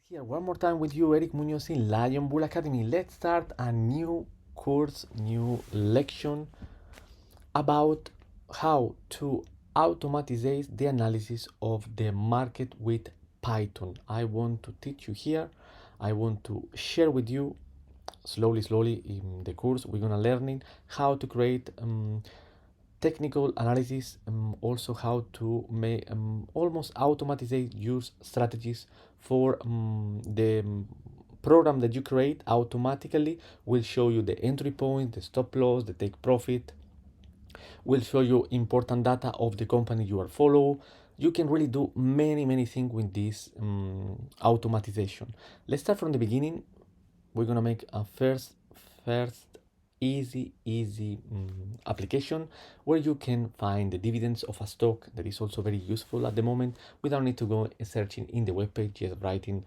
Here one more time with you, Eric Munoz in Lion Bull Academy. Let's start a new course, new lection about how to automatize the analysis of the market with Python. I want to teach you here. I want to share with you slowly in the course we're gonna learning how to create technical analysis, also how to make almost automatize use strategies for the program that you create automatically will show you the entry point, the stop loss, the take profit, will show you important data of the company you are follow. You can really do many things with this automatization. Let's start from the beginning. We're gonna make a first easy application where you can find the dividends of a stock. That is also very useful at the moment. We don't need to go searching in the web page, just writing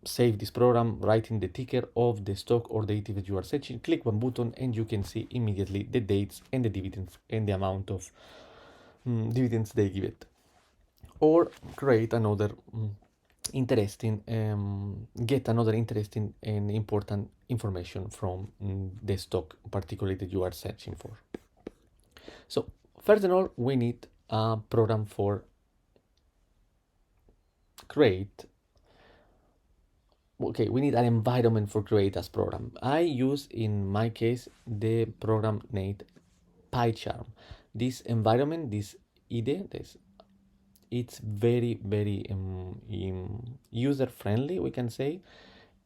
save this program, writing the ticker of the stock or the ETF that you are searching, click one button and you can see immediately the dates and the dividends and the amount of dividends they give it. Or create another interesting get another interesting and important information from the stock particularly that you are searching for. So first of all, we need a program for create. Okay, we need an environment for create as program. I use in my case the program named PyCharm. This environment, this IDE, it's very user friendly, we can say.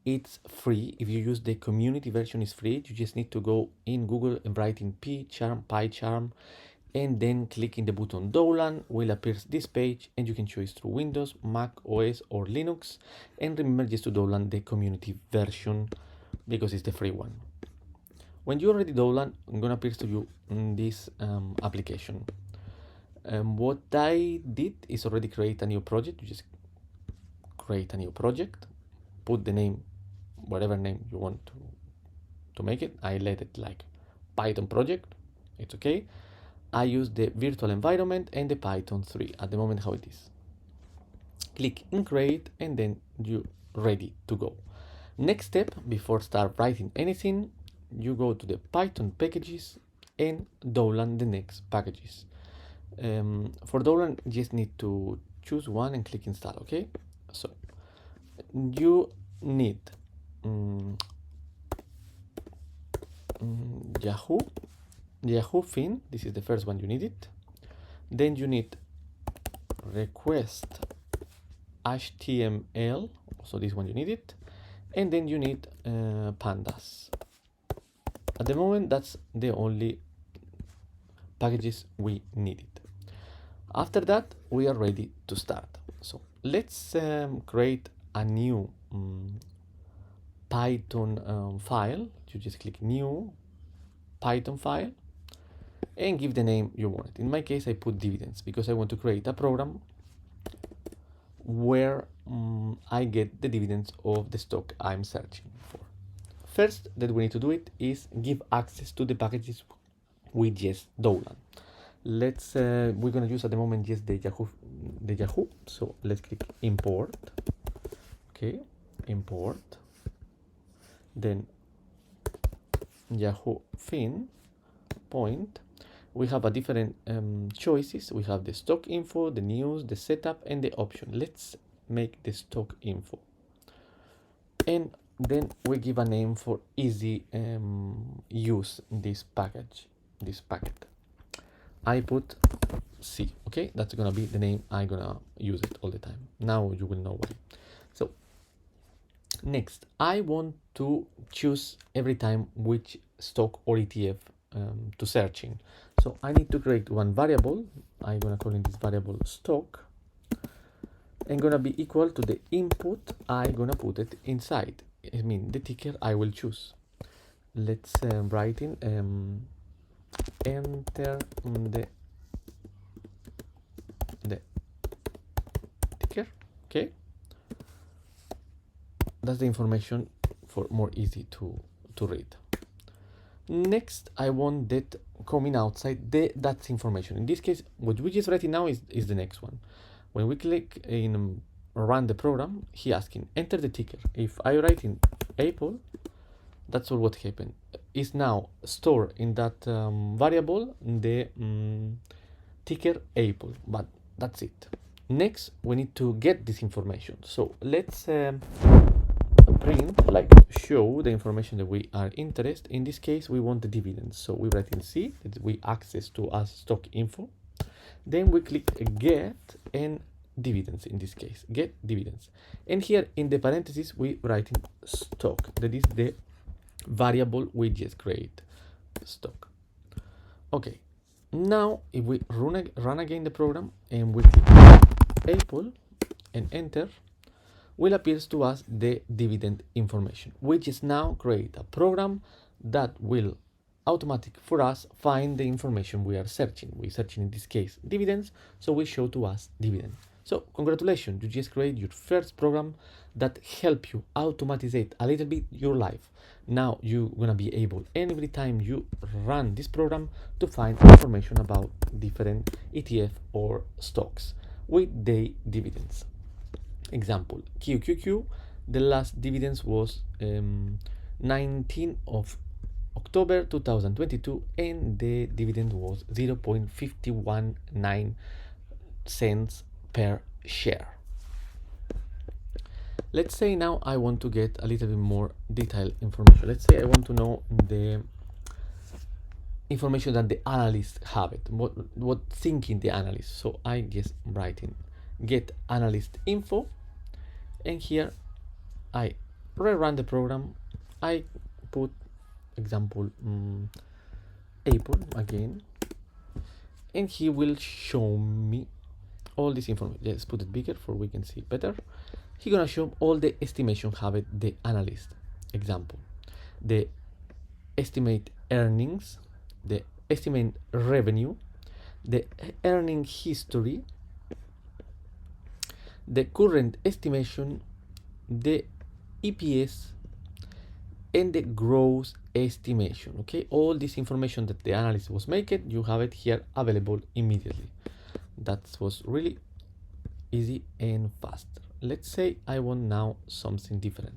It's free. If you use the community version, is free. You just need to go in Google and write in PyCharm, and then click in the button download. Will appear this page, and you can choose through Windows, Mac OS, or Linux. And remember just to download the community version because it's the free one. When you already download, I'm gonna appear to you in this application. What I did is already create a new project. You just create a new project, put the name, whatever name you want to make it. I let it like Python project. It's okay. I use the virtual environment and the Python 3 at the moment how it is. Click in create and then you're ready to go. Next step, before start writing anything, you go to the Python packages and download the next packages. For download, you just need to choose one and click install, okay? So you need Yahoo Fin, this is the first one you need it. Then you need request HTML, so this one you need it. And then you need pandas. At the moment, that's the only packages we needed. After that, we are ready to start. So let's create a new Python file. You just click new Python file and give the name you want. In my case, I put dividends because I want to create a program where I get the dividends of the stock I'm searching for. First that we need to do it is give access to the packages we just download. Let's we're gonna use at the moment just the Yahoo. So let's click import. Okay, import. Then Yahoo Fin point. We have a different choices. We have the stock info, the news, the setup, and the option. Let's make the stock info, and then we give a name for easy use this package, this packet. I put C. Okay, that's gonna be the name I'm gonna use it all the time. Now you will know why. So next, I want to choose every time which stock or ETF to searching. So I need to create one variable. I'm gonna call in this variable stock, and gonna be equal to the input I'm gonna put it inside. I mean the ticker I will choose. Let's write in enter the ticker. Okay, that's the information for more easy to read. Next, I want that coming outside that's information. In this case, what we just writing now is the next one. When we click in run the program, he asking enter the ticker. If I write in Apple, that's all what happened. Is now stored in that variable the ticker Apple, but that's it. Next, we need to get this information. So let's print, like show the information that we are interested. In this case, we want the dividends. So we write in C that we access to as stock info. Then we click get and dividends. In this case, get dividends. And here in the parentheses, we write in stock. That is the variable we just create, stock. Okay. Now, if we run again the program and we click Apple and enter, will appears to us the dividend information, which is now create a program that will automatic for us find the information we are searching. We're searching in this case dividends, so we show to us dividend. So congratulations, you just create your first program that help you automatize a little bit your life. Now you're gonna be able every time you run this program to find information about different ETF or stocks with their dividends. Example, QQQ, the last dividends was 19th of October 2022 and the dividend was 0.519 cents per share. Let's say now I want to get a little bit more detailed information. Let's say I want to know the information that the analysts have it, what thinking the analyst. So I just write in get analyst info, and here I rerun the program. I put example Apple again, and he will show me all this information. Let's put it bigger for we can see better. He's gonna show all the estimation have it the analyst. Example, the estimate earnings, the estimate revenue, the earning history, the current estimation, the EPS, and the gross estimation. Okay, all this information that the analyst was making, you have it here available immediately. That was really easy and fast. Let's say I want now something different.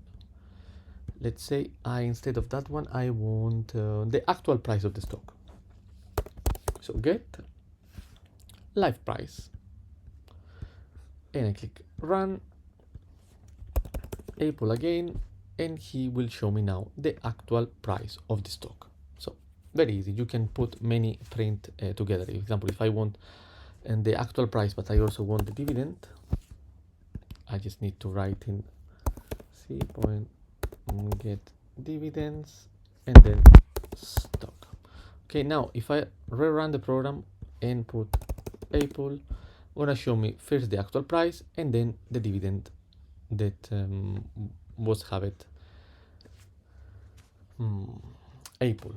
Let's say instead of that one, I want the actual price of the stock. So get live price, and I click run Apple again, and he will show me now the actual price of the stock. So very easy. You can put many print together. For example, if I want the actual price, but I also want the dividend, I just need to write in C point get dividends and then stock. Okay, now if I rerun the program and put Apple, gonna show me first the actual price and then the dividend that was have it Apple.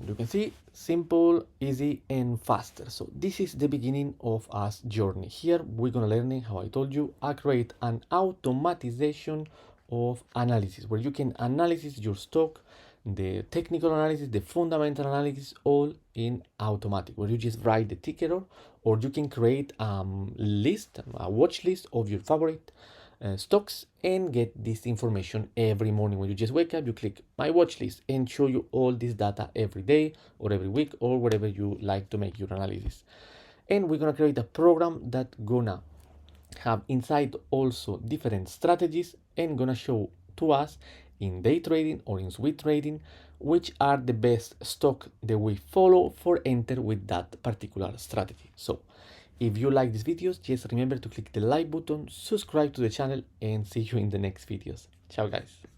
You can see simple, easy, and faster. So this is the beginning of our journey. Here we're gonna learning how I told you I create an automatization of analysis where you can analyze your stock, the technical analysis, the fundamental analysis, all in automatic, where you just write the ticker, or you can create a list, a watch list of your favorite stocks and get this information every morning. When you just wake up, you click my watch list and show you all this data every day or every week or whatever you like to make your analysis. And we're gonna create a program that gonna have inside also different strategies and gonna show to us in day trading or in swing trading which are the best stock that we follow for enter with that particular strategy. So if you like these videos, just remember to click the like button, subscribe to the channel, and see you in the next videos. Ciao guys.